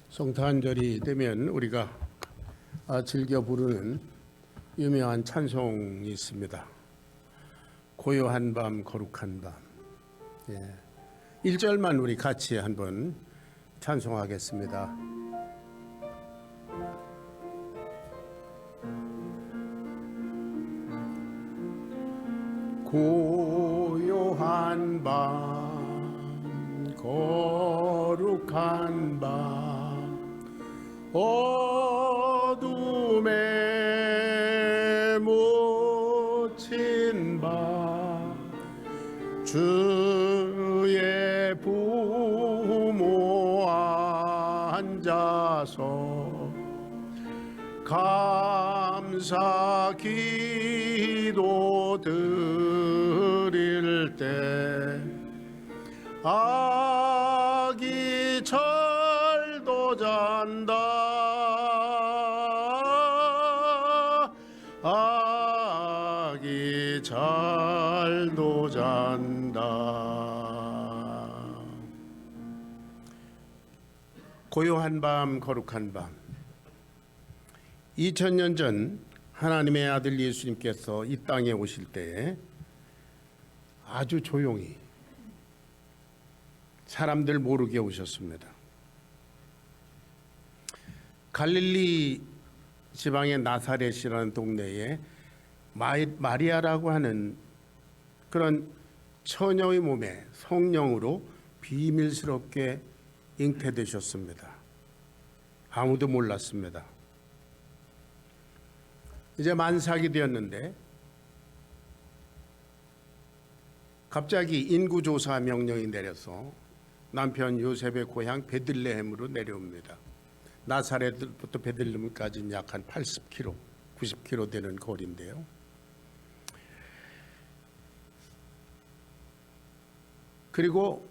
성탄절이 되면 우리가 즐겨 부르는 유명한 찬송이 있습니다. 고요한 밤 거룩한 밤. 1절만 우리 같이 한번 찬송하겠습니다. 고요한 밤 거룩한 밤 어둠에 묻힌 밤 주의 부모 앉아서 감사 기도 드릴 때 아기 철도 잔다 아기 잘도 잔다. 고요한 밤 거룩한 밤. 2000년 전 하나님의 아들 예수님께서 이 땅에 오실 때에 아주 조용히 사람들 모르게 오셨습니다. 갈릴리 지방의 나사렛이라는 동네에 마리아라고 하는 그런 처녀의 몸에 성령으로 비밀스럽게 잉태되셨습니다. 아무도 몰랐습니다. 이제 만삭이 되었는데 갑자기 인구조사 명령이 내려서 남편 요셉의 고향 베들레헴으로 내려옵니다. 나사렛부터 베들레헴까지는 약 한 80km, 90km 되는 거리인데요. 그리고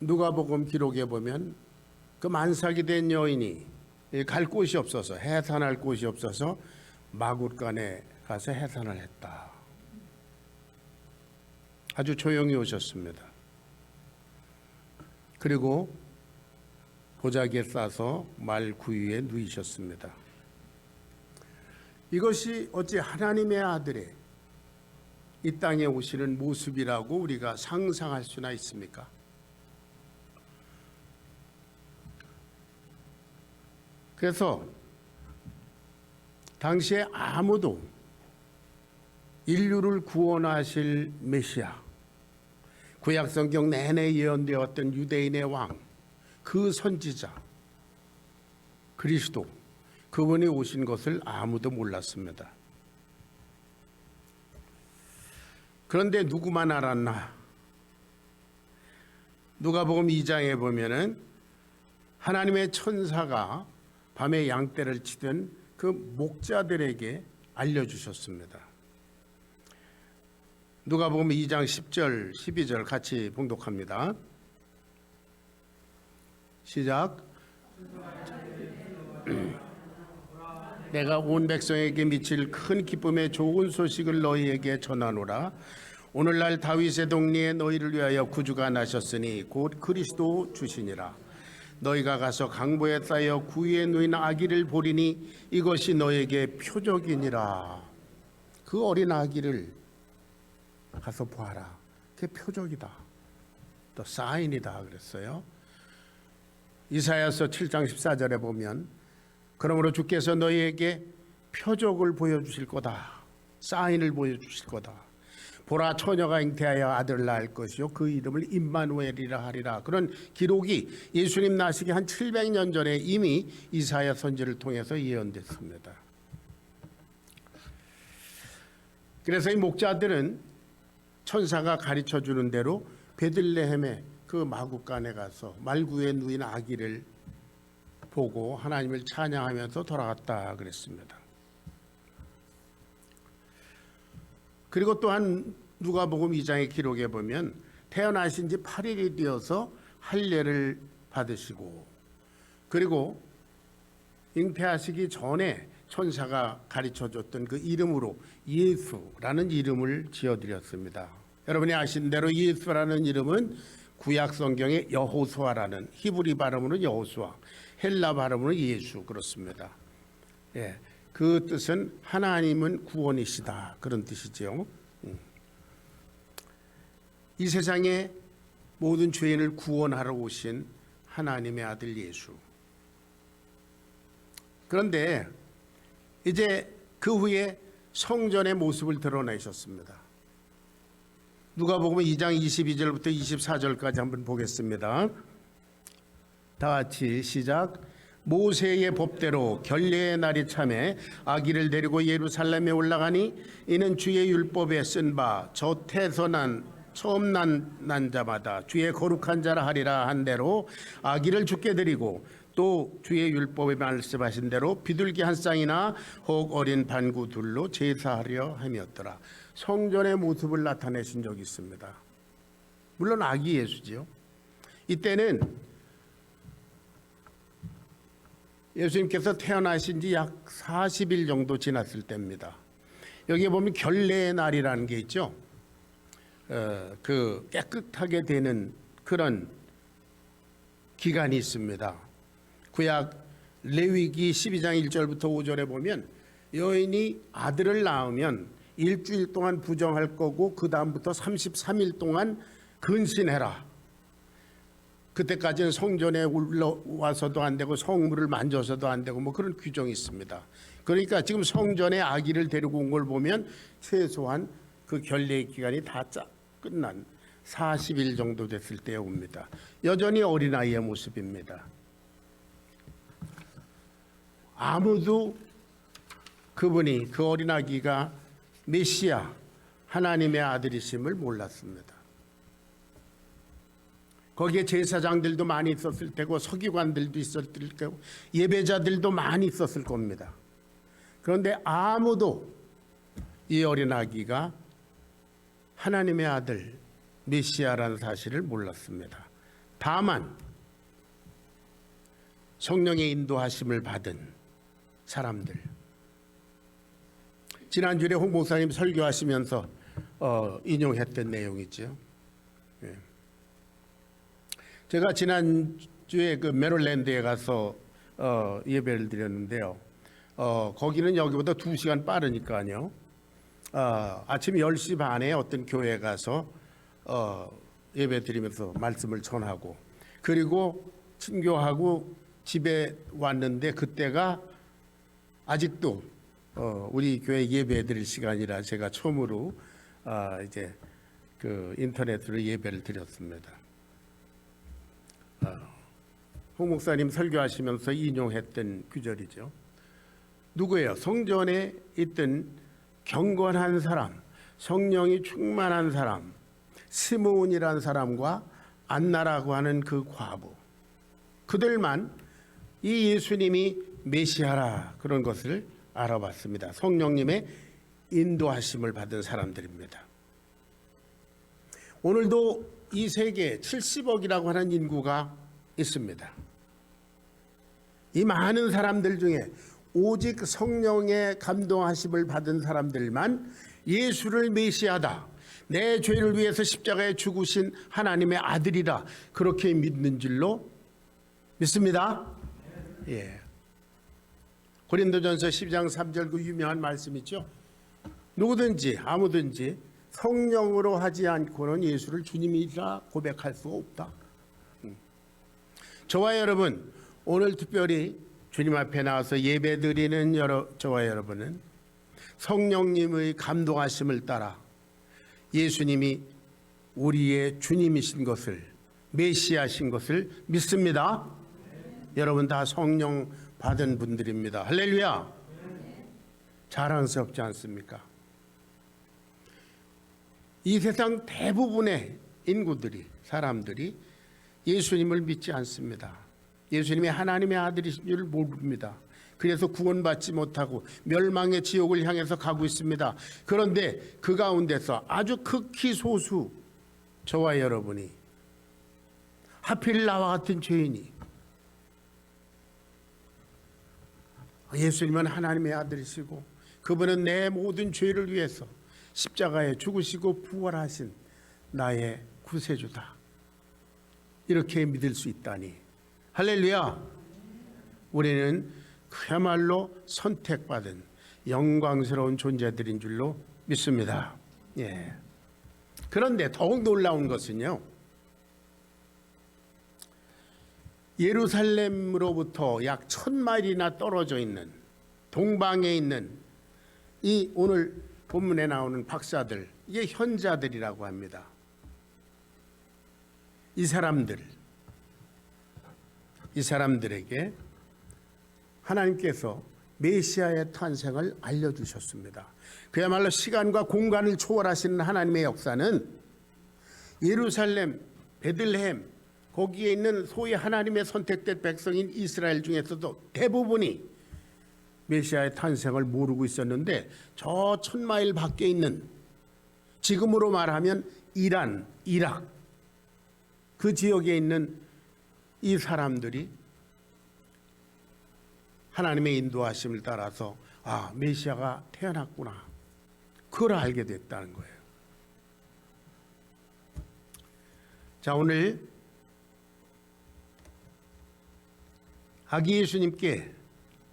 누가복음 기록에 보면 그 만삭이 된 여인이 갈 곳이 없어서 해산할 곳이 없어서 마굿간에 가서 해산을 했다. 아주 조용히 오셨습니다. 그리고 보자기에 싸서 말 구유에 누이셨습니다. 이것이 어찌 하나님의 아들의 이 땅에 오시는 모습이라고 우리가 상상할 수나 있습니까? 그래서 당시에 아무도 인류를 구원하실 메시아, 구약성경 내내 예언되었던 유대인의 왕, 그 선지자 그리스도, 그분이 오신 것을 아무도 몰랐습니다. 그런데 누구만 알았나? 누가복음 2장에 보면은 하나님의 천사가 밤에 양떼를 치던 그 목자들에게 알려주셨습니다. 누가복음 2장 10절, 12절 같이 봉독합니다. 시작. 내가 온 백성에게 미칠 큰 기쁨의 좋은 소식을 너희에게 전하노라. 오늘날 다윗의 동리에 너희를 위하여 구주가 나셨으니 곧 그리스도 주시니라. 너희가 가서 강보에 쌓여 구유에 누인 아기를 보리니 이것이 너에게 표적이니라. 그 어린 아기를 가서 보아라. 그게 표적이다. 또 사인이다 그랬어요. 이사야서 7장 14절에 보면 그러므로 주께서 너희에게 표적을 보여주실 거다. 사인을 보여주실 거다. 보라 처녀가 잉태하여 아들을 낳을 것이요 그 이름을 임마누엘이라 하리라. 그런 기록이 예수님 나시기 한 700년 전에 이미 이사야 선지를 통해서 예언됐습니다. 그래서 이 목자들은 천사가 가르쳐주는 대로 베들레헴의 그 마구간에 가서 말구에 누인 아기를 보고 하나님을 찬양하면서 돌아갔다 그랬습니다. 그리고 또한 누가복음 2장의 기록에 보면 태어나신 지 8일이 되어서 할례를 받으시고 그리고 잉태하시기 전에 천사가 가르쳐줬던 그 이름으로 예수라는 이름을 지어드렸습니다. 여러분이 아신 대로 예수라는 이름은 구약 성경의 여호수아라는 히브리 발음으로는 여호수아, 헬라 발음으로 예수 그렇습니다. 예, 그 뜻은 하나님은 구원이시다 그런 뜻이죠. 이 세상의 모든 죄인을 구원하러 오신 하나님의 아들 예수. 그런데 이제 그 후에 성전의 모습을 드러내셨습니다. 누가복음 2장 22절부터 24절까지 한번 보겠습니다. 다 같이 시작. 모세의 법대로 결례의 날이 참에 아기를 데리고 예루살렘에 올라가니 이는 주의 율법에 쓴 바 저 태서 처음 난 자마다 주의 거룩한 자라 하리라 한 대로 아기를 죽게 드리고 또 주의 율법에 말씀하신 대로 비둘기 한 쌍이나 혹 어린 반구 둘로 제사하려 함이었더라. 성전의 모습을 나타내신 적이 있습니다. 물론 아기 예수지요. 이때는 예수님께서 태어나신 지 약 40일 정도 지났을 때입니다. 여기에 보면 결례의 날이라는 게 있죠. 그 깨끗하게 되는 그런 기간이 있습니다. 구약 레위기 12장 1절부터 5절에 보면 여인이 아들을 낳으면 일주일 동안 부정할 거고 그 다음부터 33일 동안 근신해라. 그때까지는 성전에 올라와서도 안 되고 성물을 만져서도 안 되고 뭐 그런 규정이 있습니다. 그러니까 지금 성전에 아기를 데리고 온 걸 보면 최소한 그 결례의 기간이 다 끝난 40일 정도 됐을 때에 옵니다. 여전히 어린아이의 모습입니다. 아무도 그분이 그 어린아기가 메시아 하나님의 아들이심을 몰랐습니다. 거기에 제사장들도 많이 있었을 테고 서기관들도 있었을 테고 예배자들도 많이 있었을 겁니다. 그런데 아무도 이 어린아기가 하나님의 아들 메시아라는 사실을 몰랐습니다. 다만 성령의 인도하심을 받은 사람들, 지난주에 홍 목사님 설교하시면서 인용했던 내용이죠. 예. 제가 지난주에 그 메릴랜드에 가서 예배를 드렸는데요. 거기는 여기보다 2시간 빠르니까요. 아침 10시 반에 어떤 교회에 가서 예배 드리면서 말씀을 전하고 그리고 친교하고 집에 왔는데 그때가 아직도 우리 교회 예배 드릴 시간이라 제가 처음으로 이제 그 인터넷으로 예배를 드렸습니다. 홍 목사님 설교하시면서 인용했던 구절이죠. 누구예요? 성전에 있던 경건한 사람, 성령이 충만한 사람, 스므온이라는 사람과 안나라고 하는 그 과부, 그들만 이 예수님이 메시아라 그런 것을 알아봤습니다. 성령님의 인도하심을 받은 사람들입니다. 오늘도 이 세계에 70억이라고 하는 인구가 있습니다. 이 많은 사람들 중에 오직 성령의 감동하심을 받은 사람들만 예수를 메시아다, 내 죄를 위해서 십자가에 죽으신 하나님의 아들이다 그렇게 믿는 줄로 믿습니다. 예. 고린도전서 12장 3절 그 유명한 말씀 있죠. 누구든지 아무든지 성령으로 하지 않고는 예수를 주님이라 고백할 수가 없다. 저와 여러분, 오늘 특별히 주님 앞에 나와서 예배드리는 저와 여러분은 성령님의 감동하심을 따라 예수님이 우리의 주님이신 것을, 메시아신 것을 믿습니다. 여러분 다 성령 받은 분들입니다. 할렐루야. 자랑스럽지 않습니까? 이 세상 대부분의 인구들이, 사람들이 예수님을 믿지 않습니다. 예수님이 하나님의 아들이신 줄 모릅니다. 그래서 구원받지 못하고 멸망의 지옥을 향해서 가고 있습니다. 그런데 그 가운데서 아주 극히 소수, 저와 여러분이, 하필 나와 같은 죄인이 예수님은 하나님의 아들이시고 그분은 내 모든 죄를 위해서 십자가에 죽으시고 부활하신 나의 구세주다, 이렇게 믿을 수 있다니 할렐루야. 우리는 그야말로 선택받은 영광스러운 존재들인 줄로 믿습니다. 예. 그런데 더욱 놀라운 것은요, 예루살렘으로부터 약 1000마일이나 떨어져 있는 동방에 있는 이 오늘 본문에 나오는 박사들, 이게 현자들이라고 합니다. 이 사람들에게 하나님께서 메시아의 탄생을 알려주셨습니다. 그야말로 시간과 공간을 초월하시는 하나님의 역사는 예루살렘, 베들레헴, 거기에 있는 소위 하나님의 선택된 백성인 이스라엘 중에서도 대부분이 메시아의 탄생을 모르고 있었는데, 저 1000마일 밖에 있는, 지금으로 말하면 이란, 이락, 그 지역에 있는 이 사람들이 하나님의 인도하심을 따라서 메시아가 태어났구나, 그걸 알게 됐다는 거예요. 자, 오늘 아기 예수님께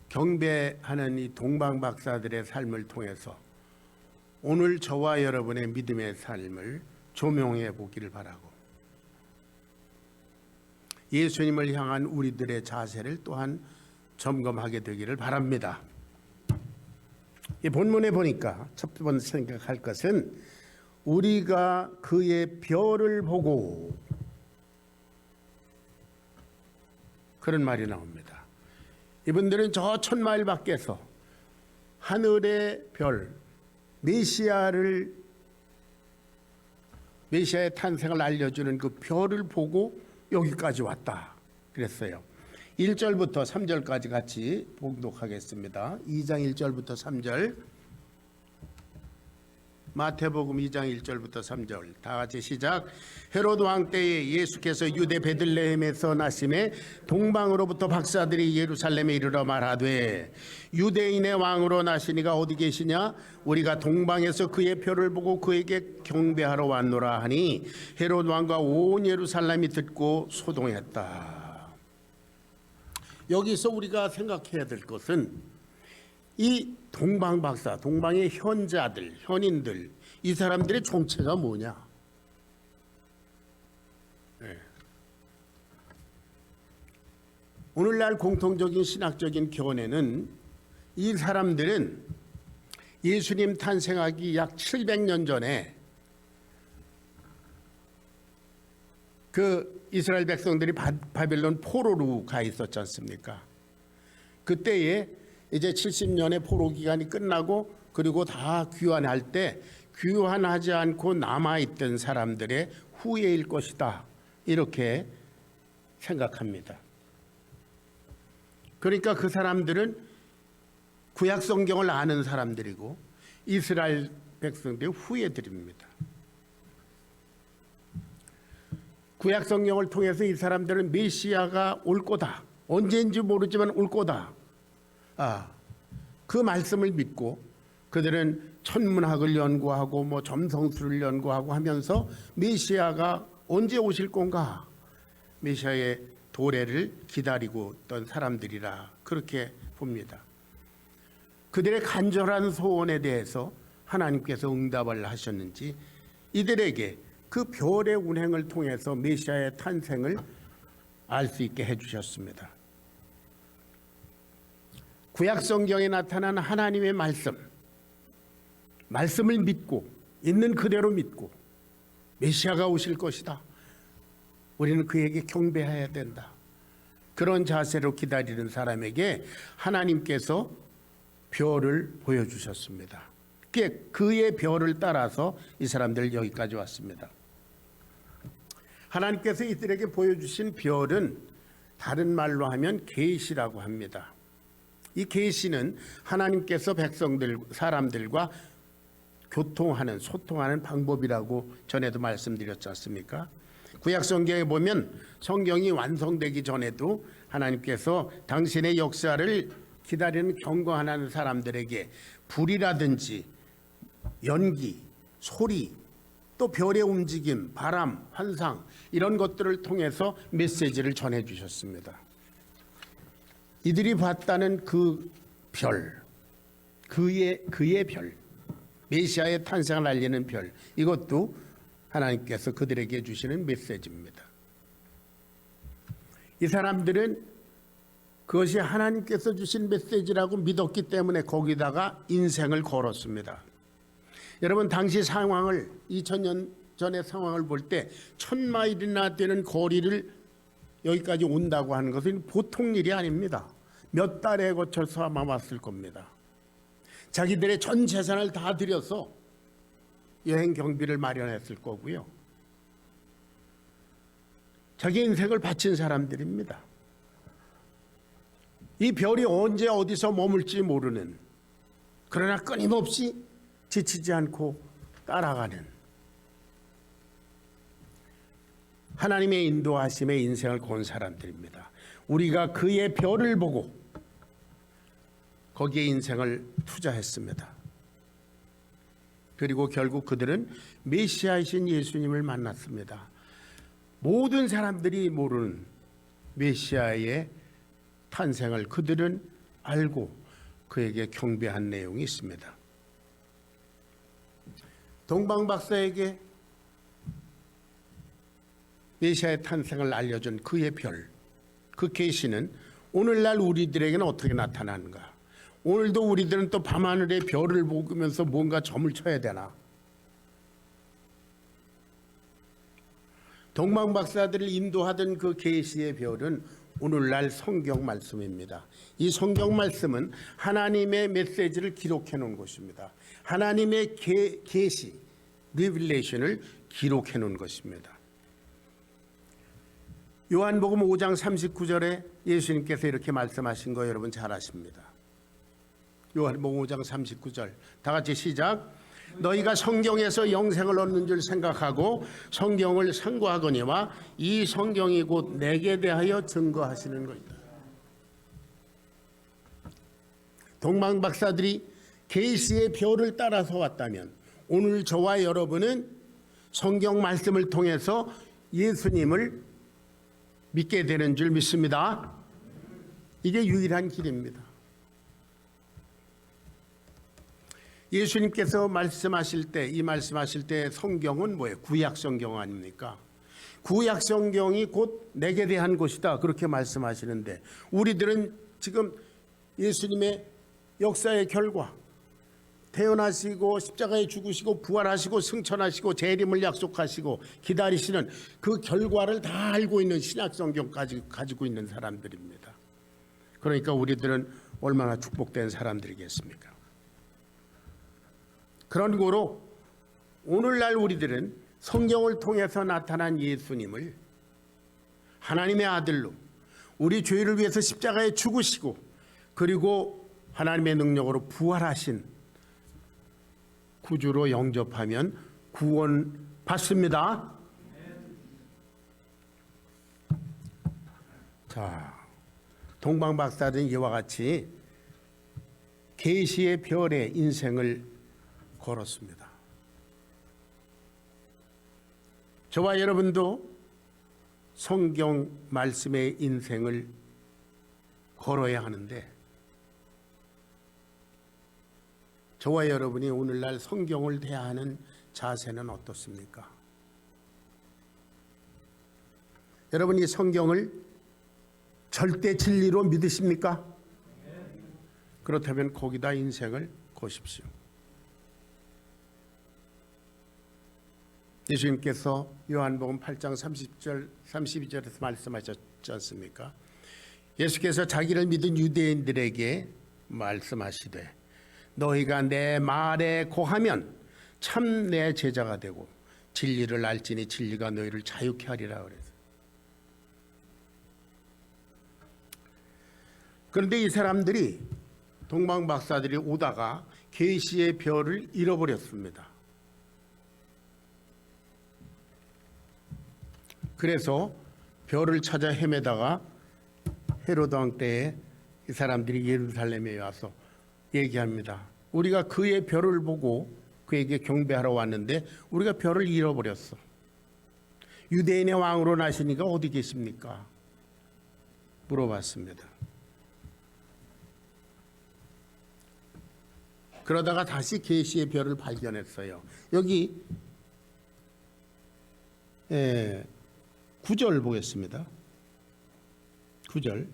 경배하는 이 동방 박사들의 삶을 통해서 오늘 저와 여러분의 믿음의 삶을 조명해 보기를 바라고, 예수님을 향한 우리들의 자세를 또한 점검하게 되기를 바랍니다. 이 본문에 보니까 첫 번째 생각할 것은 우리가 그의 별을 보고, 그런 말이 나옵니다. 이분들은 저 1000마일 밖에서 하늘의 별, 메시아의 탄생을 알려주는 그 별을 보고 여기까지 왔다 그랬어요. 1절부터 3절까지 같이 봉독하겠습니다. 2장 1절부터 3절, 마태복음 2장 1절부터 3절, 다 같이 시작. 헤롯 왕 때에 예수께서 유대 베들레헴에서 나심에 동방으로부터 박사들이 예루살렘에 이르러 말하되, 유대인의 왕으로 나시니가 어디 계시냐? 우리가 동방에서 그의 표를 보고 그에게 경배하러 왔노라 하니 헤롯 왕과 온 예루살렘이 듣고 소동했다. 여기서 우리가 생각해야 될 것은 이 동방 박사, 동방의 현자들, 현인들, 이 사람들의 정체가 뭐냐? 네. 오늘날 공통적인 신학적인 견해는 이 사람들은 예수님 탄생하기 약 700년 전에 그 이스라엘 백성들이 바벨론 포로로 가 있었지 않습니까? 그때에 이제 70년의 포로 기간이 끝나고 그리고 다 귀환할 때 귀환하지 않고 남아있던 사람들의 후예일 것이다, 이렇게 생각합니다. 그러니까 그 사람들은 구약 성경을 아는 사람들이고 이스라엘 백성들의 후예들입니다. 구약 성경을 통해서 이 사람들은 메시아가 올 거다, 언제인지 모르지만 올 거다, 그 말씀을 믿고 그들은 천문학을 연구하고 점성술을 연구하고 하면서 메시아가 언제 오실 건가, 메시아의 도래를 기다리고 있던 사람들이라 그렇게 봅니다. 그들의 간절한 소원에 대해서 하나님께서 응답을 하셨는지 이들에게 그 별의 운행을 통해서 메시아의 탄생을 알 수 있게 해주셨습니다. 구약 성경에 나타난 하나님의 말씀을 믿고 있는 그대로 믿고 메시아가 오실 것이다, 우리는 그에게 경배해야 된다, 그런 자세로 기다리는 사람에게 하나님께서 별을 보여주셨습니다. 그의 별을 따라서 이 사람들 여기까지 왔습니다. 하나님께서 이들에게 보여주신 별은 다른 말로 하면 계시라고 합니다. 이 계시는 하나님께서 사람들과 소통하는 방법이라고 전에도 말씀드렸지 않습니까? 구약 성경에 보면 성경이 완성되기 전에도 하나님께서 당신의 역사를 기다리는 경건하는 사람들에게 불이라든지 연기, 소리, 또 별의 움직임, 바람, 환상, 이런 것들을 통해서 메시지를 전해 주셨습니다. 이들이 봤다는 그 별, 그의 별, 메시아의 탄생을 알리는 별, 이것도 하나님께서 그들에게 주시는 메시지입니다. 이 사람들은 그것이 하나님께서 주신 메시지라고 믿었기 때문에 거기다가 인생을 걸었습니다. 여러분, 당시 상황을, 2000년 전의 상황을 볼 때 1000마일이나 되는 거리를 여기까지 온다고 하는 것은 보통 일이 아닙니다. 몇 달에 거쳐서 아마 왔을 겁니다. 자기들의 전 재산을 다 들여서 여행 경비를 마련했을 거고요. 자기 인생을 바친 사람들입니다. 이 별이 언제 어디서 머물지 모르는, 그러나 끊임없이 지치지 않고 따라가는 하나님의 인도하심에 인생을 건 사람들입니다. 우리가 그의 별을 보고 거기에 인생을 투자했습니다. 그리고 결국 그들은 메시아이신 예수님을 만났습니다. 모든 사람들이 모르는 메시아의 탄생을 그들은 알고 그에게 경배한 내용이 있습니다. 동방박사에게 메시아의 탄생을 알려준 그의 별, 그 계시는 오늘날 우리들에게는 어떻게 나타나는가? 오늘도 우리들은 또 밤하늘의 별을 보면서 뭔가 점을 쳐야 되나? 동방박사들을 인도하던 그 계시의 별은 오늘날 성경 말씀입니다. 이 성경 말씀은 하나님의 메시지를 기록해 놓은 것입니다. 하나님의 계시, 리빌레이션을 기록해 놓은 것입니다. 요한복음 5장 39절에 예수님께서 이렇게 말씀하신 거 여러분 잘 아십니다. 요한복음 5장 39절 다 같이 시작. 너희가 성경에서 영생을 얻는 줄 생각하고 성경을 상고하거니와 이 성경이 곧 내게 대하여 증거하시는 것이다. 동방박사들이 계시의 별을 따라서 왔다면 오늘 저와 여러분은 성경 말씀을 통해서 예수님을 믿게 되는 줄 믿습니다. 이게 유일한 길입니다. 예수님께서 말씀하실 때, 이 말씀하실 때 성경은 뭐예요? 구약 성경 아닙니까? 구약 성경이 곧 내게 대한 것이다, 그렇게 말씀하시는데 우리들은 지금 예수님의 역사의 결과, 태어나시고 십자가에 죽으시고 부활하시고 승천하시고 재림을 약속하시고 기다리시는 그 결과를 다 알고 있는 신약 성경까지 가지고 있는 사람들입니다. 그러니까 우리들은 얼마나 축복된 사람들이겠습니까? 그런 거로 오늘날 우리들은 성경을 통해서 나타난 예수님을 하나님의 아들로 우리 죄를 위해서 십자가에 죽으시고 그리고 하나님의 능력으로 부활하신 구주로 영접하면 구원 받습니다. 자, 동방박사들은 이와 같이 계시의 별에 인생을 걸었습니다. 저와 여러분도 성경 말씀의 인생을 걸어야 하는데 저와 여러분이 오늘날 성경을 대하는 자세는 어떻습니까? 여러분이 성경을 절대 진리로 믿으십니까? 그렇다면 거기다 인생을 거십시오. 예수님께서 요한복음 8장 32절에서 말씀하셨지 않습니까? 예수께서 자기를 믿은 유대인들에게 말씀하시되 너희가 내 말에 거하면 참 내 제자가 되고 진리를 알지니 진리가 너희를 자유케 하리라 그래서. 그런데 이 사람들이 동방박사들이 오다가 계시의 별을 잃어버렸습니다. 그래서 별을 찾아 헤매다가 헤로드 왕 때에 이 사람들이 예루살렘에 와서 얘기합니다. 우리가 그의 별을 보고 그에게 경배하러 왔는데 우리가 별을 잃어버렸어. 유대인의 왕으로 나시니까 어디 계십니까? 물어봤습니다. 그러다가 다시 계시의 별을 발견했어요. 여기 9절 보겠습니다. 9절.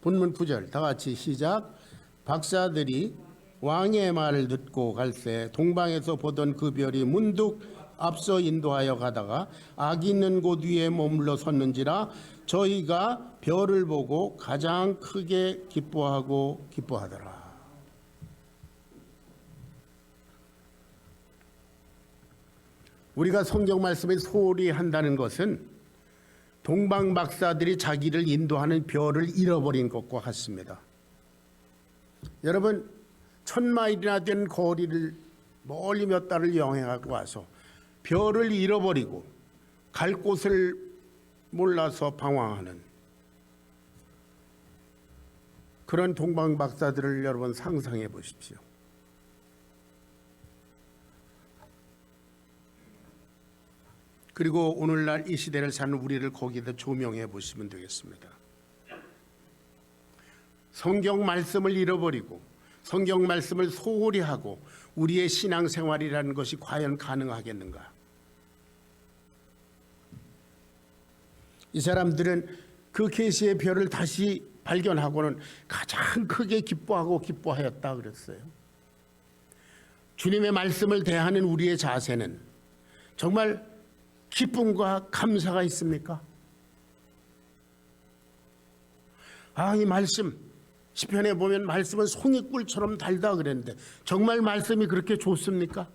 본문 9절 다 같이 시작. 박사들이 왕의 말을 듣고 갈새 동방에서 보던 그 별이 문득 앞서 인도하여 가다가 악이 있는 곳 위에 머물러 섰는지라 저희가 별을 보고 가장 크게 기뻐하더라. 우리가 성경 말씀에 소홀히 한다는 것은 동방 박사들이 자기를 인도하는 별을 잃어버린 것과 같습니다. 여러분, 1000마일이나 된 거리를 멀리 몇 달을 여행하고 와서 별을 잃어버리고 갈 곳을 몰라서 방황하는 그런 동방 박사들을 여러분 상상해 보십시오. 그리고 오늘날 이 시대를 사는 우리를 거기다 조명해 보시면 되겠습니다. 성경 말씀을 잃어버리고 성경 말씀을 소홀히 하고 우리의 신앙생활이라는 것이 과연 가능하겠는가? 이 사람들은 그 계시의 별을 다시 발견하고는 가장 크게 기뻐하였다 그랬어요. 주님의 말씀을 대하는 우리의 자세는 정말 기쁨과 감사가 있습니까? 이 말씀 시편에 보면 말씀은 송이꿀처럼 달다 그랬는데 정말 말씀이 그렇게 좋습니까?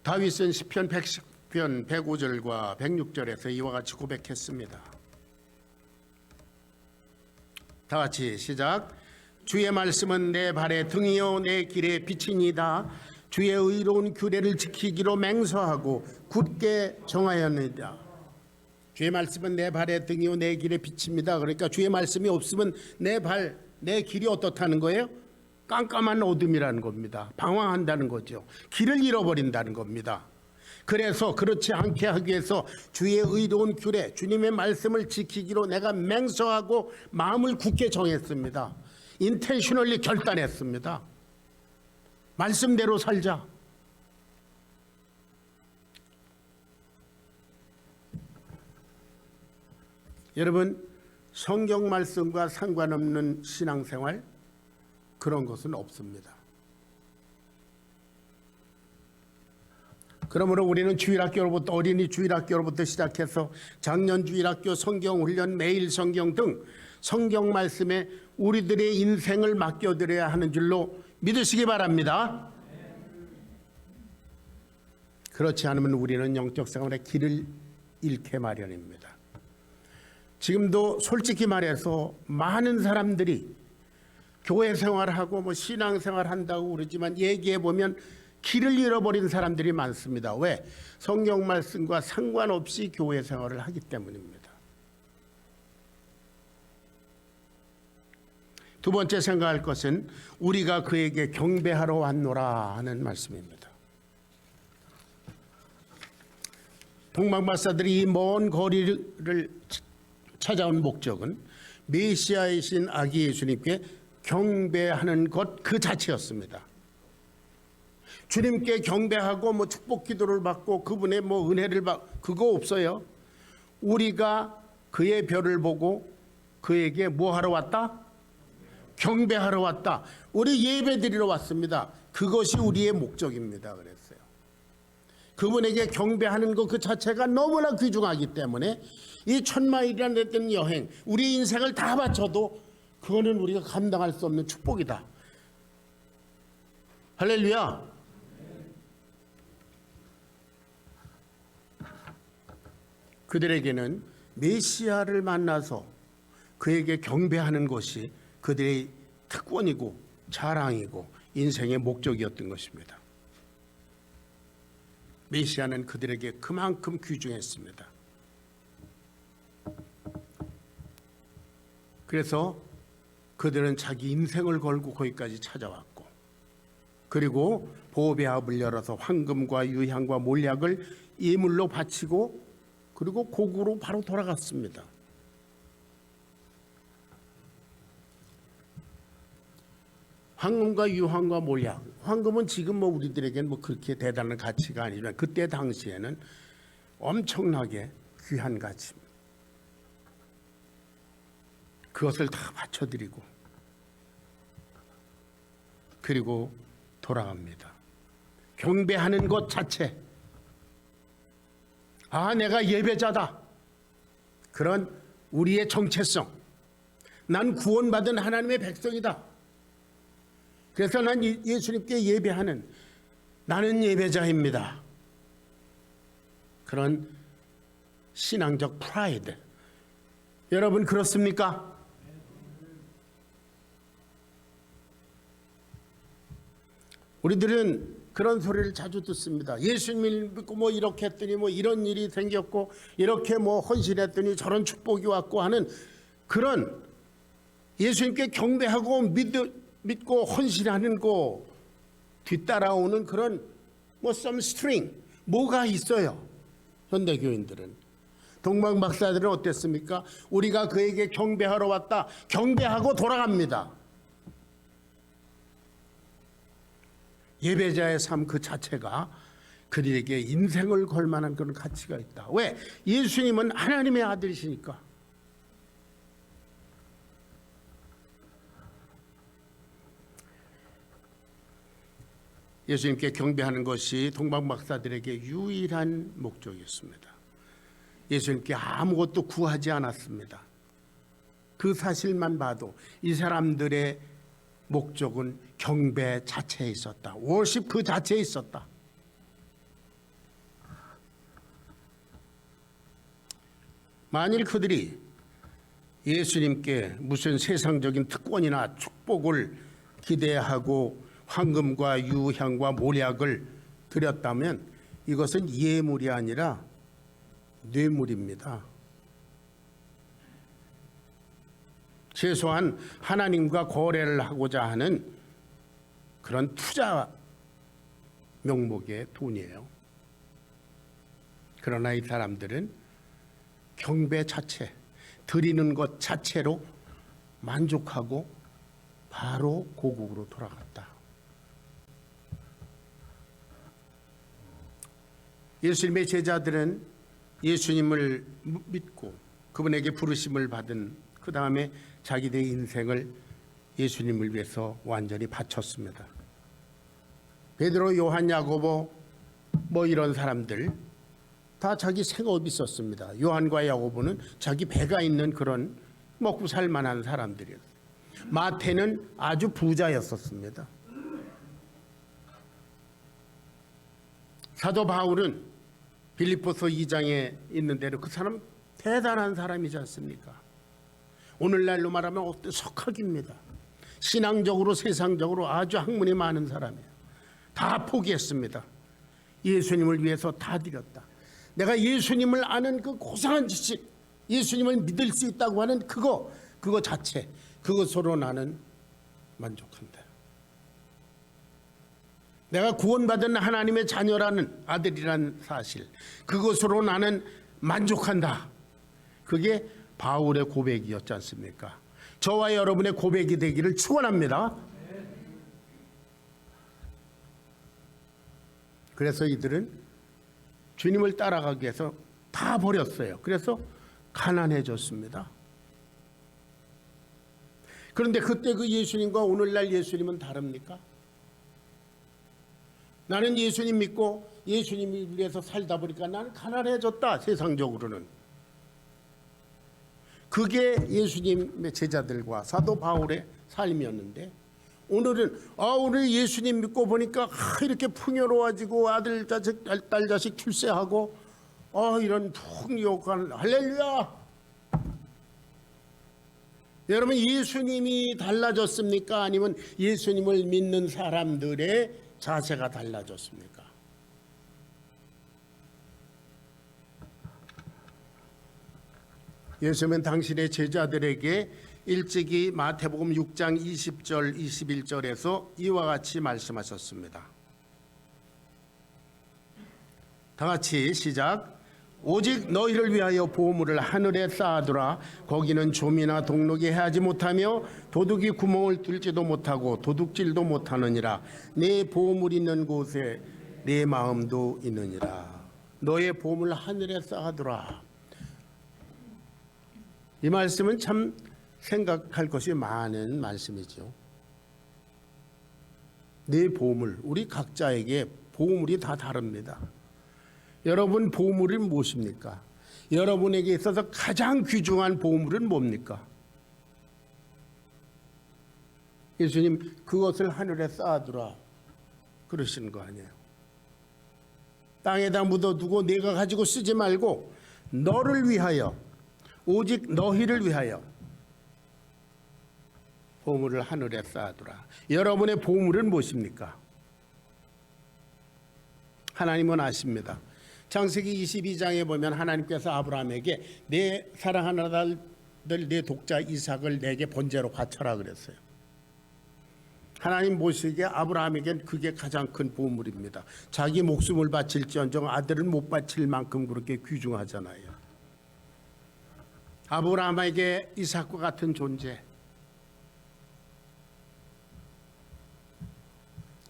다윗은 시편 110편 105절과 106절에서 이와 같이 고백했습니다. 다 같이 시작. 주의 말씀은 내 발의 등이요 내 길의 빛이니이다. 주의 의로운 규례를 지키기로 맹서하고 굳게 정하였느니라. 주의 말씀은 내 발의 등이요 내 길의 빛입니다. 그러니까 주의 말씀이 없으면 내 길이 어떻다는 거예요? 깜깜한 어둠이라는 겁니다. 방황한다는 거죠. 길을 잃어버린다는 겁니다. 그래서 그렇지 않게 하기 위해서 주의 의로운 규례, 주님의 말씀을 지키기로 내가 맹서하고 마음을 굳게 정했습니다. 인텐셔널리 결단했습니다. 말씀대로 살자. 여러분, 성경 말씀과 상관없는 신앙생활 그런 것은 없습니다. 그러므로 우리는 주일학교로부터 어린이 주일학교로부터 시작해서 작년 주일학교 성경훈련 매일 성경 등 성경 말씀에 우리들의 인생을 맡겨드려야 하는 줄로 믿으시기 바랍니다. 그렇지 않으면 우리는 영적 생활의 길을 잃게 마련입니다. 지금도 솔직히 말해서 많은 사람들이 교회 생활하고 신앙 생활한다고 그러지만 얘기해 보면 길을 잃어버린 사람들이 많습니다. 왜? 성경 말씀과 상관없이 교회 생활을 하기 때문입니다. 두 번째 생각할 것은 우리가 그에게 경배하러 왔노라 하는 말씀입니다. 동방박사들이 이 먼 거리를 찾아온 목적은 메시아이신 아기 예수님께 경배하는 것 그 자체였습니다. 주님께 경배하고 축복 기도를 받고 그분의 은혜를 받고 그거 없어요. 우리가 그의 별을 보고 그에게 뭐 하러 왔다? 경배하러 왔다. 우리 예배드리러 왔습니다. 그것이 우리의 목적입니다. 그랬어요. 그분에게 경배하는 것 그 자체가 너무나 귀중하기 때문에 이 1000마일이라는 했던 여행, 우리 인생을 다 바쳐도 그거는 우리가 감당할 수 없는 축복이다. 할렐루야. 그들에게는 메시아를 만나서 그에게 경배하는 것이 그들의 특권이고 자랑이고 인생의 목적이었던 것입니다. 메시아는 그들에게 그만큼 귀중했습니다. 그래서 그들은 자기 인생을 걸고 거기까지 찾아왔고 그리고 보배합을 열어서 황금과 유향과 몰약을 예물로 바치고 그리고 고국으로 바로 돌아갔습니다. 황금과 유황과 몰약. 황금은 지금 뭐 우리들에게는 뭐 그렇게 대단한 가치가 아니지만 그때 당시에는 엄청나게 귀한 가치입니다. 그것을 다 바쳐드리고 그리고 돌아갑니다. 경배하는 것 자체, 아 내가 예배자다, 그런 우리의 정체성, 난 구원받은 하나님의 백성이다, 그래서 난 예수님께 예배하는, 나는 예배자입니다, 그런 신앙적 프라이드. 여러분 그렇습니까? 우리들은 그런 소리를 자주 듣습니다. 예수님을 믿고 뭐 이렇게 했더니 뭐 이런 일이 생겼고 이렇게 뭐 헌신했더니 저런 축복이 왔고 하는 그런 예수님께 경배하고 믿고 헌신하는 거 뒤따라오는 그런 뭐 some string 뭐가 있어요. 현대교인들은. 동방 박사들은 어땠습니까? 우리가 그에게 경배하러 왔다, 경배하고 돌아갑니다. 예배자의 삶 그 자체가 그들에게 인생을 걸 만한 그런 가치가 있다. 왜? 예수님은 하나님의 아들이시니까. 예수님께 경배하는 것이 동방 박사들에게 유일한 목적이었습니다. 예수님께 아무것도 구하지 않았습니다. 그 사실만 봐도 이 사람들의 목적은 경배 자체에 있었다. 워십 그 자체에 있었다. 만일 그들이 예수님께 무슨 세상적인 특권이나 축복을 기대하고 황금과 유향과 몰약을 드렸다면 이것은 예물이 아니라 뇌물입니다. 최소한 하나님과 거래를 하고자 하는 그런 투자 명목의 돈이에요. 그러나 이 사람들은 경배 자체, 드리는 것 자체로 만족하고 바로 고국으로 돌아갔다. 예수님의 제자들은 예수님을 믿고 그분에게 부르심을 받은 그 다음에 자기들의 인생을 예수님을 위해서 완전히 바쳤습니다. 베드로, 요한, 야고보 뭐 이런 사람들 다 자기 생업이 있었습니다. 요한과 야고보는 자기 배가 있는 그런 먹고 살 만한 사람들이었어요. 마태는 아주 부자였었습니다. 사도 바울은 빌립보서 2장에 있는 대로 그 사람 대단한 사람이지 않습니까? 오늘날로 말하면 석학입니다. 신앙적으로 세상적으로 아주 학문이 많은 사람이에요. 다 포기했습니다. 예수님을 위해서 다 드렸다. 내가 예수님을 아는 그 고상한 지식, 예수님을 믿을 수 있다고 하는 그거 자체, 그것으로 나는 만족한다. 내가 구원받은 하나님의 자녀라는, 아들이라는 사실, 그것으로 나는 만족한다. 그게 바울의 고백이었지 않습니까? 저와 여러분의 고백이 되기를 축원합니다. 그래서 이들은 주님을 따라가기 위해서 다 버렸어요. 그래서 가난해졌습니다. 그런데 그때 그 예수님과 오늘날 예수님은 다릅니까? 나는 예수님 믿고 예수님을 위해서 살다 보니까 나는 가난해졌다. 세상적으로는. 그게 예수님의 제자들과 사도 바울의 삶이었는데 오늘은 오늘 예수님 믿고 보니까 이렇게 풍요로워지고 아들 자식 딸 자식 출세하고 이런 풍요한 할렐루야. 여러분 예수님이 달라졌습니까? 아니면 예수님을 믿는 사람들의 자세가 달라졌습니까? 예수님은 당신의 제자들에게 일찍이 마태복음 6장 20절 21절에서 이와 같이 말씀하셨습니다. 다 같이 시작. 오직 너희를 위하여 보물을 하늘에 쌓아두라. 거기는 좀이나 동록이 해하지 못하며 도둑이 구멍을 뚫지도 못하고 도둑질도 못하느니라. 네 보물 있는 곳에 네 마음도 있느니라. 너의 보물 하늘에 쌓아두라. 이 말씀은 참 생각할 것이 많은 말씀이죠. 네 보물, 우리 각자에게 보물이 다 다릅니다. 여러분 보물이 무엇입니까? 여러분에게 있어서 가장 귀중한 보물은 뭡니까? 예수님 그것을 하늘에 쌓아두라 그러시는 거 아니에요. 땅에다 묻어두고 내가 가지고 쓰지 말고 너를 위하여, 오직 너희를 위하여 보물을 하늘에 쌓아두라. 여러분의 보물은 무엇입니까? 하나님은 아십니다. 창세기 22장에 보면 하나님께서 아브라함에게 내 사랑하는 아들 내 독자 이삭을 내게 번제로 바쳐라 그랬어요. 하나님 보시기에 아브라함에겐 그게 가장 큰 보물입니다. 자기 목숨을 바칠지언정 아들을 못 바칠 만큼 그렇게 귀중하잖아요. 아브라함에게 이삭과 같은 존재,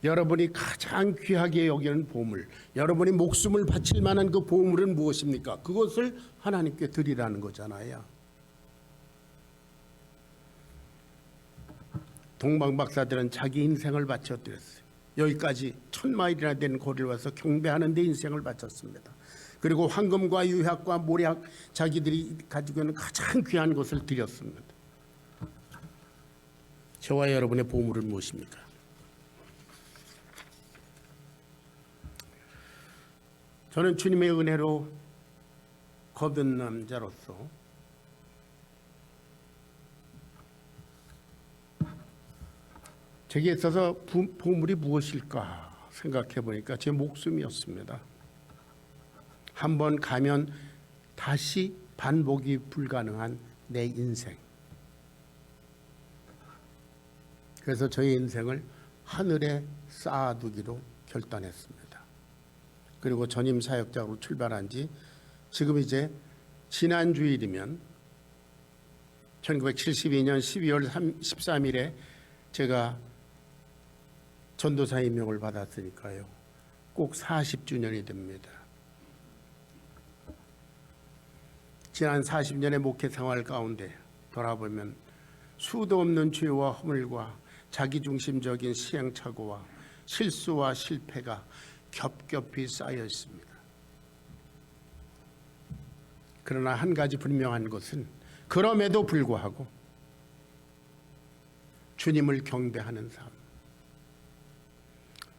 여러분이 가장 귀하게 여기는 보물, 여러분이 목숨을 바칠 만한 그 보물은 무엇입니까? 그것을 하나님께 드리라는 거잖아요. 동방 박사들은 자기 인생을 바쳐드렸어요. 여기까지 1000마일이나 되는 거리를 와서 경배하는 데 인생을 바쳤습니다. 그리고 황금과 유약과 모략, 자기들이 가지고 있는 가장 귀한 것을 드렸습니다. 저와 여러분의 보물은 무엇입니까? 저는 주님의 은혜로 거듭난 자로서 제게 있어서 보물이 무엇일까 생각해 보니까 제 목숨이었습니다. 한번 가면 다시 반복이 불가능한 내 인생. 그래서 저의 인생을 하늘에 쌓아두기로 결단했습니다. 그리고 전임 사역자로 출발한 지 지금 이제 지난 주일이면 1972년 12월 13일에 제가 전도사 임명을 받았으니까요. 꼭 40주년이 됩니다. 지난 40년의 목회 생활 가운데 돌아보면 수도 없는 죄와 허물과 자기중심적인 시행착오와 실수와 실패가 겹겹이 쌓여 있습니다. 그러나 한 가지 분명한 것은 그럼에도 불구하고 주님을 경배하는 삶,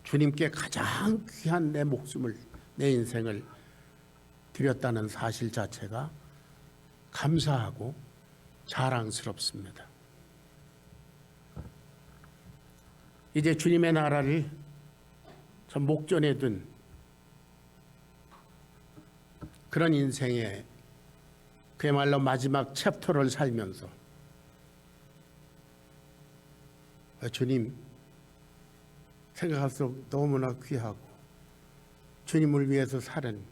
주님께 가장 귀한 내 목숨을, 내 인생을 드렸다는 사실 자체가 감사하고 자랑스럽습니다. 이제 주님의 나라를 저 목전에 둔 그런 인생의 그야말로 마지막 챕터를 살면서 주님 생각할수록 너무나 귀하고 주님을 위해서 사는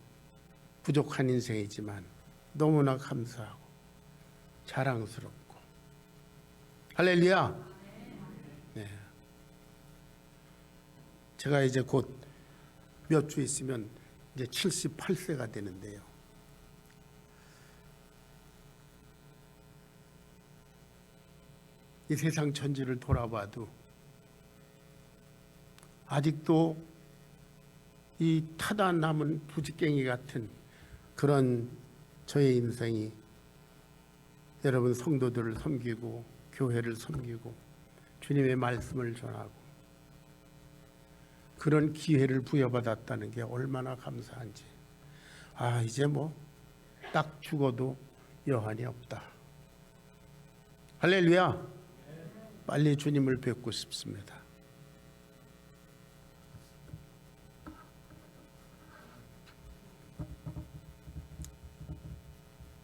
부족한 인생이지만 너무나 감사하고 자랑스럽고 할렐루야. 네. 제가 이제 곧 몇 주 있으면 이제 78세가 되는데요. 이 세상 전체를 돌아봐도 아직도 이 타다 남은 부지깽이 같은 그런 저의 인생이 여러분 성도들을 섬기고 교회를 섬기고 주님의 말씀을 전하고 그런 기회를 부여받았다는 게 얼마나 감사한지. 이제 뭐 딱 죽어도 여한이 없다. 할렐루야. 빨리 주님을 뵙고 싶습니다.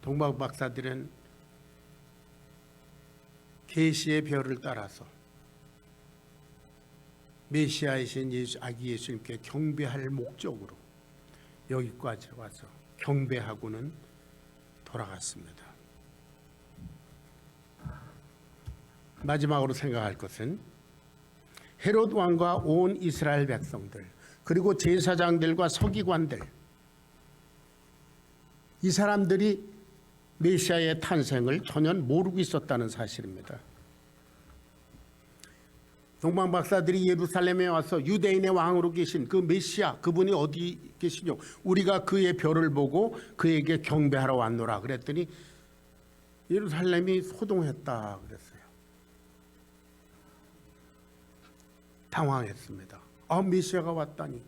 동방 박사들은 계시의 별을 따라서 메시아이신 아기 예수님께 경배할 목적으로 여기까지 와서 경배하고는 돌아갔습니다. 마지막으로 생각할 것은 헤롯 왕과 온 이스라엘 백성들, 그리고 제사장들과 서기관들, 이 사람들이 메시아의 탄생을 전혀 모르고 있었다는 사실입니다. 동방 박사들이 예루살렘에 와서 유대인의 왕으로 계신 그 메시아, 그분이 어디 계시뇨? 우리가 그의 별을 보고 그에게 경배하러 왔노라 그랬더니 예루살렘이 소동했다 그랬어요. 당황했습니다. 메시아가 왔다니.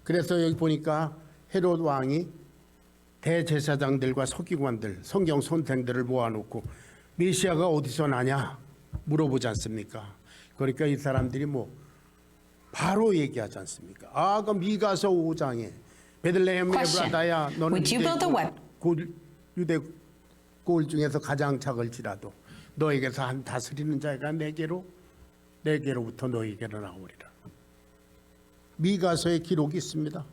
그래서 여기 보니까 헤롯 왕이 대제사장들과 서기관들, 성경 선생들을 모아놓고 메시아가 어디서 나냐 물어보지 않습니까? 그러니까 이 사람들이 바로 얘기하지 않습니까? 그 미가서 5장에 베들레헴 에브라다야, 너는 유대 골 중에서 가장 작을지라도 너에게서 한 다스리는 자가 내게로부터 너에게로 나오리라. 미가서의 기록이 있습니다.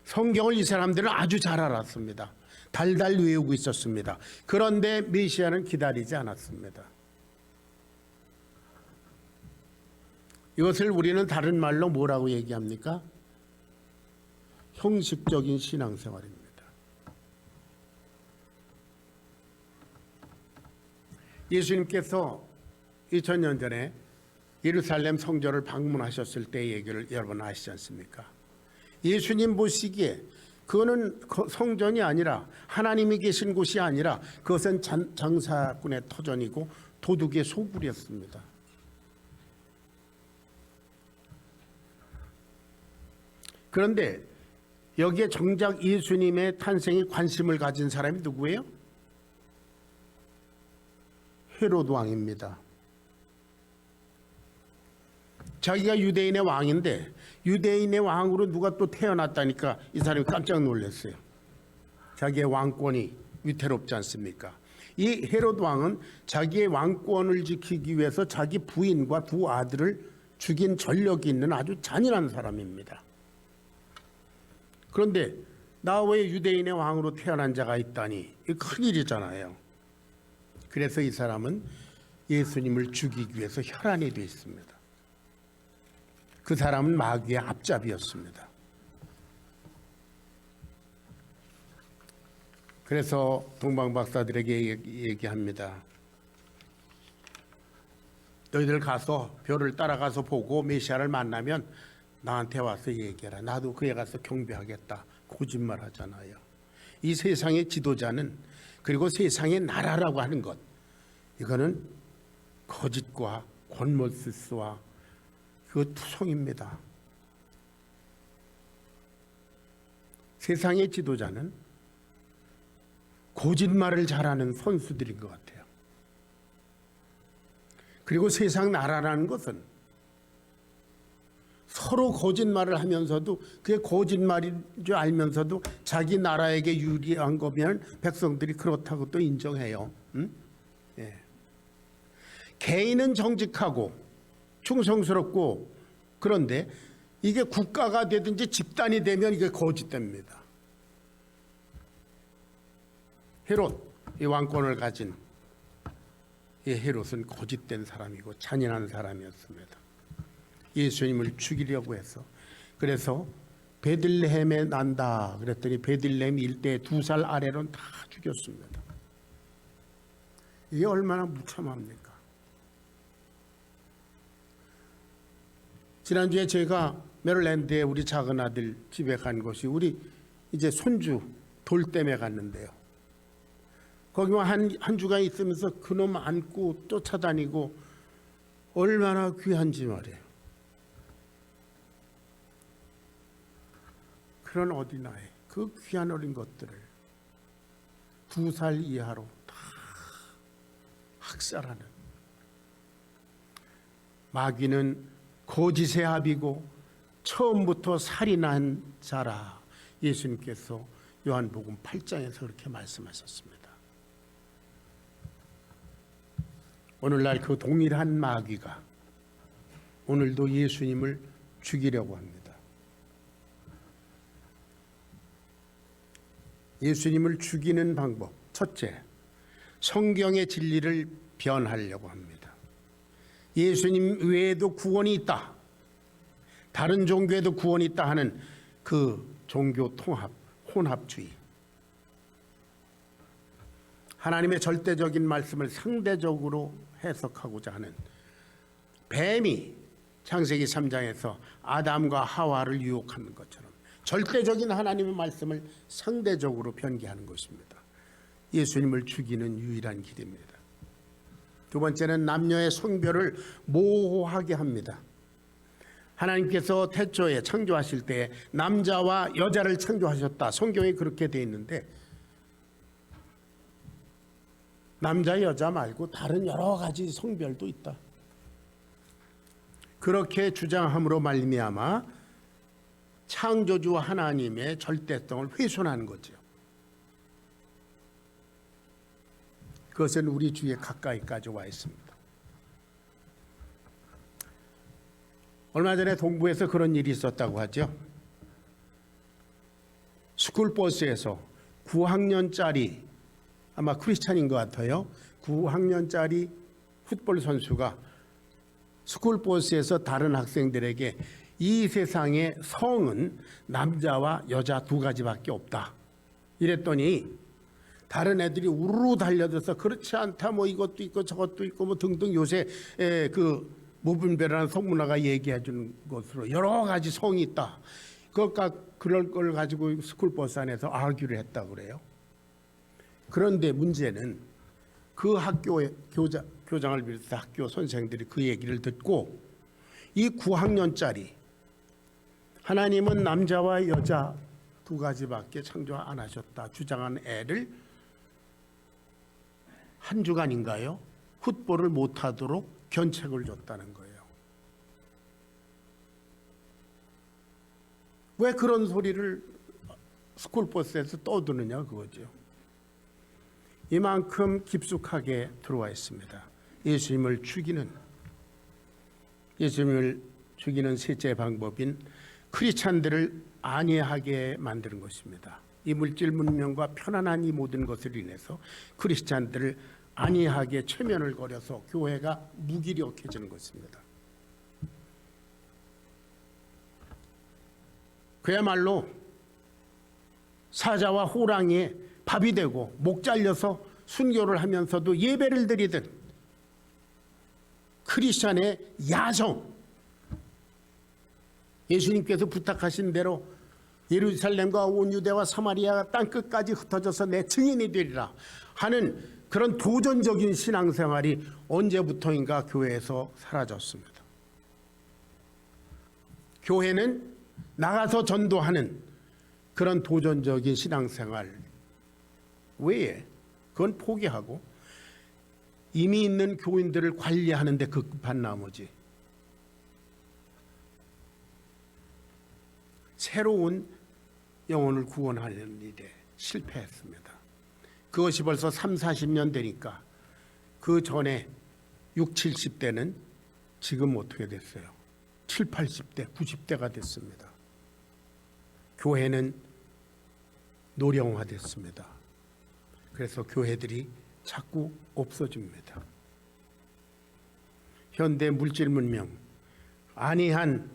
성경을 이 사람들은 아주 잘 알았습니다. 달달 외우고 있었습니다. 그런데 메시아는 기다리지 않았습니다. 이것을 우리는 다른 말로 뭐라고 얘기합니까? 형식적인 신앙생활입니다. 예수님께서 2000년 전에 예루살렘 성전을 방문하셨을 때 얘기를 여러분 아시지 않습니까? 예수님 보시기에 그거는 성전이 아니라 하나님이 계신 곳이 아니라 그것은 장사꾼의 터전이고 도둑의 소굴이었습니다. 그런데 여기에 정작 예수님의 탄생에 관심을 가진 사람이 누구예요? 헤롯 왕입니다. 자기가 유대인의 왕인데 유대인의 왕으로 누가 또 태어났다니까 이 사람이 깜짝 놀랐어요. 자기의 왕권이 위태롭지 않습니까? 이 헤롯 왕은 자기의 왕권을 지키기 위해서 자기 부인과 두 아들을 죽인 전력이 있는 아주 잔인한 사람입니다. 그런데 나 왜 유대인의 왕으로 태어난 자가 있다니, 이 큰일이잖아요. 그래서 이 사람은 예수님을 죽이기 위해서 혈안이 되어 있습니다. 그 사람은 마귀의 앞잡이였습니다. 그래서 동방 박사들에게 얘기합니다. 너희들 가서 별을 따라가서 보고 메시아를 만나면 나한테 와서 얘기해라. 나도 그에 가서 경배하겠다. 거짓말 하잖아요. 이 세상의 지도자는, 그리고 세상의 나라라고 하는 것, 이거는 거짓과 권모스와 그 투성입니다. 세상의 지도자는 거짓말을 잘하는 선수들인 것 같아요. 그리고 세상 나라라는 것은 서로 거짓말을 하면서도 그게 거짓말인 줄 알면서도 자기 나라에게 유리한 거면 백성들이 그렇다고 또 인정해요. 예. 개인은 정직하고 충성스럽고, 그런데 이게 국가가 되든지 집단이 되면 이게 거짓됩니다. 헤롯, 이 왕권을 가진 이 헤롯은 거짓된 사람이고 잔인한 사람이었습니다. 예수님을 죽이려고 해서, 그래서 베들레헴에 난다 그랬더니 베들레헴 일대의 2살 아래로는 다 죽였습니다. 이게 얼마나 무참합니까? 지난주에 제가 메릴랜드에 우리 작은 아들 집에 간 곳이 우리 이제 손주 돌댐에 갔는데요. 거기만 한 주간 있으면서 그놈 안고 쫓아다니고 얼마나 귀한지 말이에요. 그런 어린아이, 그 귀한 어린 것들을 2살 이하로 다 학살하는, 마귀는 거짓의 합이고 처음부터 살인한 자라 예수님께서 요한복음 8장에서 그렇게 말씀하셨습니다. 오늘날 그 동일한 마귀가 오늘도 예수님을 죽이려고 합니다. 예수님을 죽이는 방법, 첫째, 성경의 진리를 변하려고 합니다. 예수님 외에도 구원이 있다, 다른 종교에도 구원이 있다 하는 그 종교 통합, 혼합주의, 하나님의 절대적인 말씀을 상대적으로 해석하고자 하는 뱀이 창세기 3장에서 아담과 하와를 유혹하는 것처럼 절대적인 하나님의 말씀을 상대적으로 변개하는 것입니다. 예수님을 죽이는 유일한 길입니다. 두 번째는 남녀의 성별을 모호하게 합니다. 하나님께서 태초에 창조하실 때 남자와 여자를 창조하셨다. 성경에 그렇게 되어 있는데 남자 여자 말고 다른 여러 가지 성별도 있다. 그렇게 주장함으로 말미암아 창조주 하나님의 절대성을 훼손하는 거죠. 그것은 우리 주위에 가까이까지 와 있습니다. 얼마 전에 동부에서 그런 일이 있었다고 하죠. 스쿨버스에서 9학년짜리, 아마 크리스찬인 것 같아요. 9학년짜리 풋볼 선수가 스쿨버스에서 다른 학생들에게 이 세상의 성은 남자와 여자 두 가지밖에 없다 이랬더니 다른 애들이 우르르 달려들어서 그렇지 않다, 뭐 이것도 있고 저것도 있고 뭐 등등 요새 그 무분별한 성문화가 얘기해 주는 것으로 여러 가지 성이 있다. 그럴 걸 가지고 스쿨버스 안에서 아규를 했다고 그래요. 그런데 문제는 그 학교의 교장을 비롯해서 학교 선생들이 그 얘기를 듣고 이 9학년짜리 하나님은 남자와 여자 두 가지밖에 창조 안 하셨다 주장한 애를 한 주간인가요? 풋볼을 못하도록 견책을 줬다는 거예요. 왜 그런 소리를 스쿨버스에서 떠드느냐 그거죠. 이만큼 깊숙하게 들어와 있습니다. 예수님을 죽이는 셋째 방법인 크리스찬들을 안이하게 만드는 것입니다. 이 물질 문명과 편안한 이 모든 것을 인해서 크리스찬들을 안이하게 최면을 거려서 교회가 무기력해지는 것입니다. 그야말로 사자와 호랑이의 밥이 되고 목 잘려서 순교를 하면서도 예배를 드리던 크리스찬의 야성, 예수님께서 부탁하신 대로 예루살렘과 온 유대와 사마리아 땅끝까지 흩어져서 내 증인이 되리라 하는 그런 도전적인 신앙생활이 언제부터인가 교회에서 사라졌습니다. 교회는 나가서 전도하는 그런 도전적인 신앙생활 외에 그건 포기하고 이미 있는 교인들을 관리하는 데 급급한 나머지 새로운 영혼을 구원하는 일에 실패했습니다. 그것이 벌써 30-40년 되니까 그 전에 60, 70대는 지금 어떻게 됐어요? 70, 80대, 90대가 됐습니다. 교회는 노령화됐습니다. 그래서 교회들이 자꾸 없어집니다. 현대 물질 문명, 안이한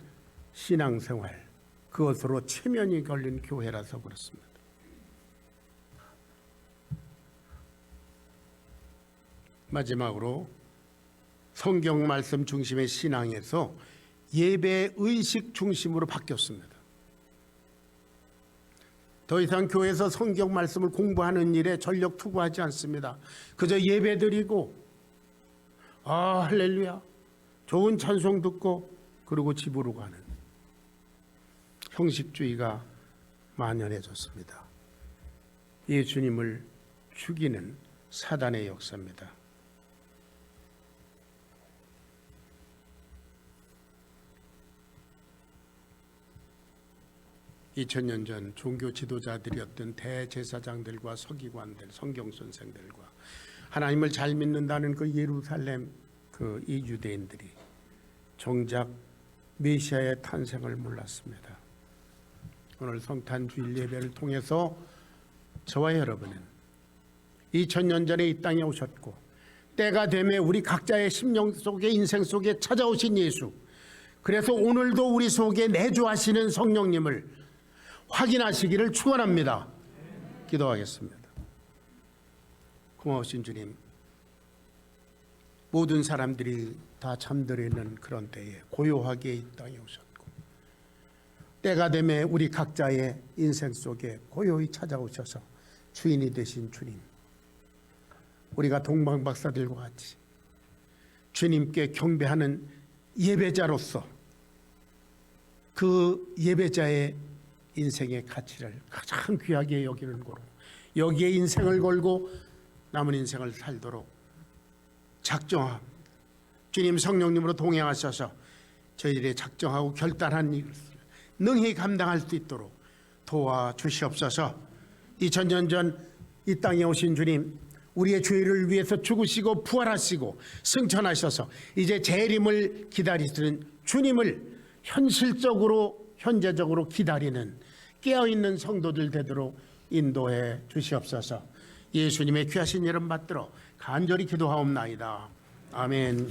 신앙생활, 그것으로 체면이 걸린 교회라서 그렇습니다. 마지막으로 성경 말씀 중심의 신앙에서 예배 의식 중심으로 바뀌었습니다. 더 이상 교회에서 성경 말씀을 공부하는 일에 전력 투구하지 않습니다. 그저 예배 드리고 할렐루야 좋은 찬송 듣고 그리고 집으로 가는 형식주의가 만연해졌습니다. 예수님을 죽이는 사단의 역사입니다. 2000년 전 종교 지도자들이었던 대제사장들과 서기관들, 성경 선생들과 하나님을 잘 믿는다는 그 예루살렘 이 유대인들이 정작 메시아의 탄생을 몰랐습니다. 오늘 성탄 주일 예배를 통해서 저와 여러분은 2000년 전에 이 땅에 오셨고 때가 되매 우리 각자의 심령 속에 인생 속에 찾아오신 예수, 그래서 오늘도 우리 속에 내주하시는 성령님을 확인하시기를 축원합니다. 기도하겠습니다. 고마우신 주님, 모든 사람들이 다 잠들어 있는 그런 때에 고요하게 이 땅에 오셨고 때가 되매 우리 각자의 인생 속에 고요히 찾아오셔서 주인이 되신 주님, 우리가 동방박사들과 같이 주님께 경배하는 예배자로서 그 예배자의 인생의 가치를 가장 귀하게 여기는 거로 여기에 인생을 걸고 남은 인생을 살도록 작정합니다. 주님 성령님으로 동행하셔서 저희들의 작정하고 결단한 일을 능히 감당할 수 있도록 도와주시옵소서. 2000년 전 이 땅에 오신 주님, 우리의 죄를 위해서 죽으시고 부활하시고 승천하셔서 이제 재림을 기다리시는 주님을 현재적으로 기다리는 깨어있는 성도들 되도록 인도해 주시옵소서. 예수님의 귀하신 이름 받들어 간절히 기도하옵나이다. 아멘.